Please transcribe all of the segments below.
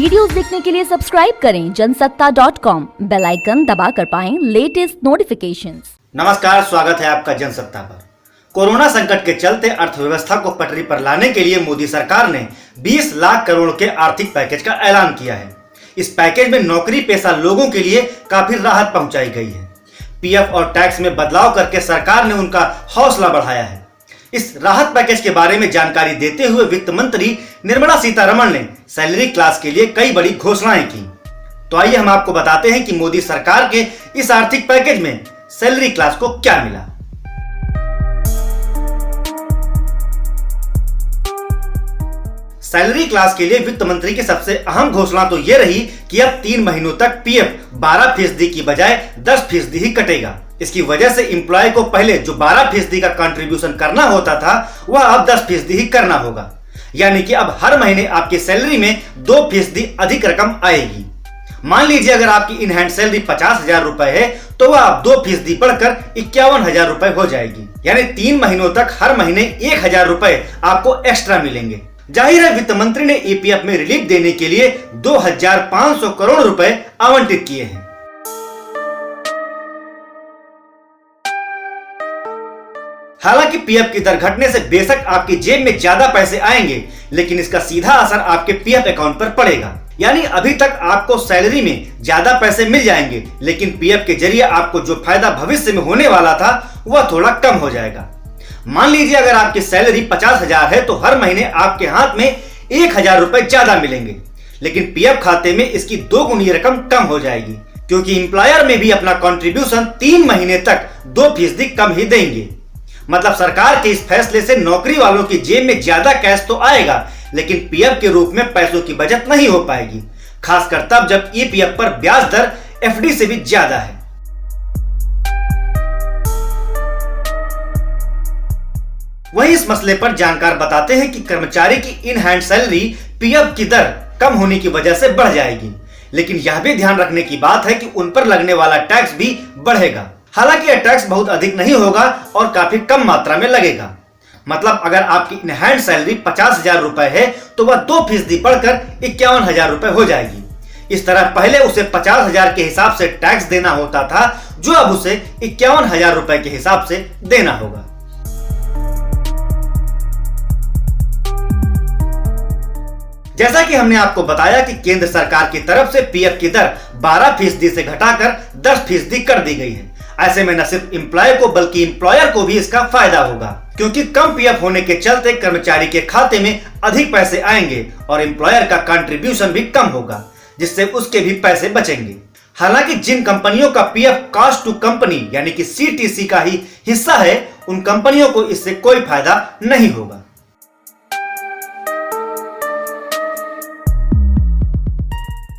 Videos देखने के लिए सब्सक्राइब करें जनसत्ता.com, बेल आइकन दबाकर पाएं लेटेस्ट नोटिफिकेशंस। नमस्कार, स्वागत है आपका जनसत्ता पर। कोरोना संकट के चलते अर्थव्यवस्था को पटरी पर लाने के लिए मोदी सरकार ने 20 लाख करोड़ के आर्थिक पैकेज का ऐलान किया है। इस पैकेज में नौकरी पेशा लोगों के लिए काफी राहत पहुंचाई गई है। पीएफ और टैक्स में बदलाव करके सरकार ने उनका हौसला बढ़ाया है। इस राहत पैकेज के बारे में जानकारी देते हुए वित्त मंत्री निर्मला सीतारमण ने सैलरी क्लास के लिए कई बड़ी घोषणाएं की। तो आइए हम आपको बताते हैं कि मोदी सरकार के इस आर्थिक पैकेज में सैलरी क्लास को क्या मिला। सैलरी क्लास के लिए वित्त मंत्री की सबसे अहम घोषणा तो यह रही कि अब 3 महीनों तक पीएफ 12% की बजाय 10% ही कटेगा। इसकी वजह से एम्प्लॉय को पहले जो 12% का कंट्रीब्यूशन करना होता था वह अब 10% ही करना होगा। यानी कि अब हर महीने आपकी सैलरी में 2% अधिक रकम आएगी। मान लीजिए अगर आपकी इन हैंड सैलरी 50,000 रुपए है तो वह अब 2% बढ़कर 51,000 रुपए हो जाएगी। यानी 3 महीनों तक हर महीने 1,000 रुपए आपको एक्स्ट्रा मिलेंगे। जाहिर है वित्त मंत्री ने ईपीएफ में रिलीफ देने के लिए 2,500 करोड़ रुपए आवंटित किए हैं। हालांकि पीएफ की दर घटने से बेशक आपकी जेब में ज्यादा पैसे आएंगे, लेकिन इसका सीधा असर आपके पीएफ अकाउंट पर पड़ेगा। यानी अभी तक आपको सैलरी में ज्यादा पैसे मिल जाएंगे, लेकिन पीएफ के जरिए आपको जो फायदा भविष्य में होने वाला था वह थोड़ा कम हो जाएगा। मान लीजिए अगर आपकी सैलरी 50,000 है तो हर महीने आपके हाथ में 1,000 रुपए ज्यादा मिलेंगे, लेकिन पीएफ खाते में इसकी 2 गुनी रकम कम हो जाएगी, क्योंकि एम्प्लॉयर में भी अपना कंट्रीब्यूशन 3 महीने तक 2% कम ही देंगे। मतलब सरकार के इस फैसले से नौकरी वालों की जेब में ज्यादा कैश तो आएगा, लेकिन पीएफ के रूप में पैसों की बचत नहीं हो पाएगी, खासकर तब जब ईपीएफ पर ब्याज दर एफडी से भी ज्यादा है। वहीं इस मसले पर जानकार बताते हैं कि कर्मचारी की इन हैंड सैलरी पीएफ की दर कम होने की वजह से बढ़ जाएगी, लेकिन यह भी ध्यान रखने की बात है कि उन पर लगने वाला टैक्स भी बढ़ेगा। हालांकि यह टैक्स बहुत अधिक नहीं होगा और काफी कम मात्रा में लगेगा। मतलब अगर आपकी इन हैंड सैलरी 50,000 रुपए है तो वह 2% बढ़कर 51,000 रुपए हो जाएगी। इस तरह पहले उसे 50,000 के हिसाब से टैक्स देना होता था, जो अब उसे 51,000 रुपए के हिसाब से देना होगा। जैसा कि हमने आपको बताया कि केंद्र सरकार की तरफ से पीएफ की दर 12% से घटाकर 10% कर दी गई है। ऐसे में न सिर्फ एम्प्लॉय को बल्कि एम्प्लॉयर को भी इसका फायदा होगा, क्योंकि कम पीएफ होने के चलते कर्मचारी के खाते में अधिक पैसे आएंगे और एम्प्लॉयर का कंट्रीब्यूशन भी कम होगा, जिससे उसके भी पैसे बचेंगे। हालांकि जिन कंपनियों का पीएफ कॉस्ट टू कंपनी यानी कि सीटीसी का ही हिस्सा है, उन कंपनियों को इससे कोई फायदा नहीं होगा।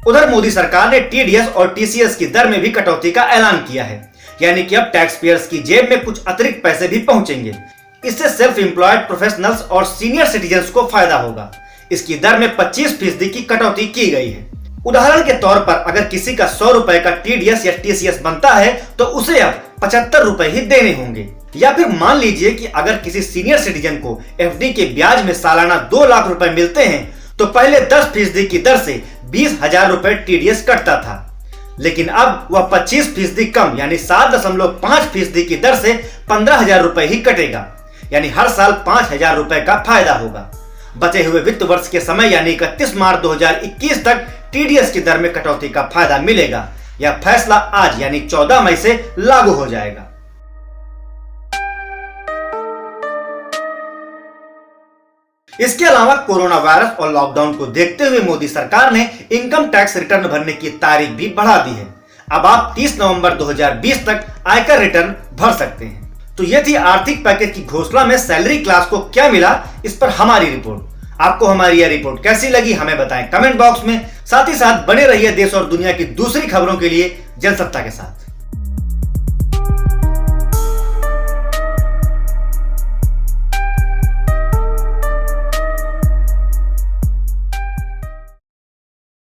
उधर मोदी सरकार ने टीडीएस और टीसीएस की दर में भी कटौती का ऐलान किया है, यानी कि अब टैक्स पेयर्स की जेब में कुछ अतिरिक्त पैसे भी पहुंचेंगे। इससे सेल्फ एम्प्लॉयड प्रोफेशनल्स और सीनियर सिटीजन्स को फायदा होगा। इसकी दर में 25% की कटौती की गई है। उदाहरण के तौर पर अगर किसी का 100 रुपए का टीडीएस या टीसीएस बनता है तो उसे अब 75 रुपए ही देने होंगे। या फिर मान लीजिए कि अगर किसी सीनियर सिटीजन को एफडी के ब्याज में सालाना 2 लाख रुपए मिलते हैं तो पहले 10% की दर से 20,000 रुपए टीडीएस कटता था, लेकिन अब वह 25% कम यानी 7.5% की दर से 15,000 रुपए ही कटेगा। यानी हर साल 5,000 रुपए का फायदा होगा। बचे हुए वित्त वर्ष के समय यानी 31 मार्च 2021 तक टीडीएस की दर में कटौती का फायदा मिलेगा। यह फैसला आज यानी 14 मई से लागू हो जाएगा। इसके अलावा कोरोना वायरस और लॉकडाउन को देखते हुए मोदी सरकार ने इनकम टैक्स रिटर्न भरने की तारीख भी बढ़ा दी है। अब आप 30 नवंबर 2020 तक आयकर रिटर्न भर सकते हैं। तो ये थी आर्थिक पैकेज की घोषणा में सैलरी क्लास को क्या मिला, इस पर हमारी रिपोर्ट। आपको हमारी यह रिपोर्ट कैसी लगी हमें बताएं कमेंट बॉक्स में। साथ ही साथ बने रहिए देश और दुनिया की दूसरी खबरों के लिए जनसत्ता के साथ।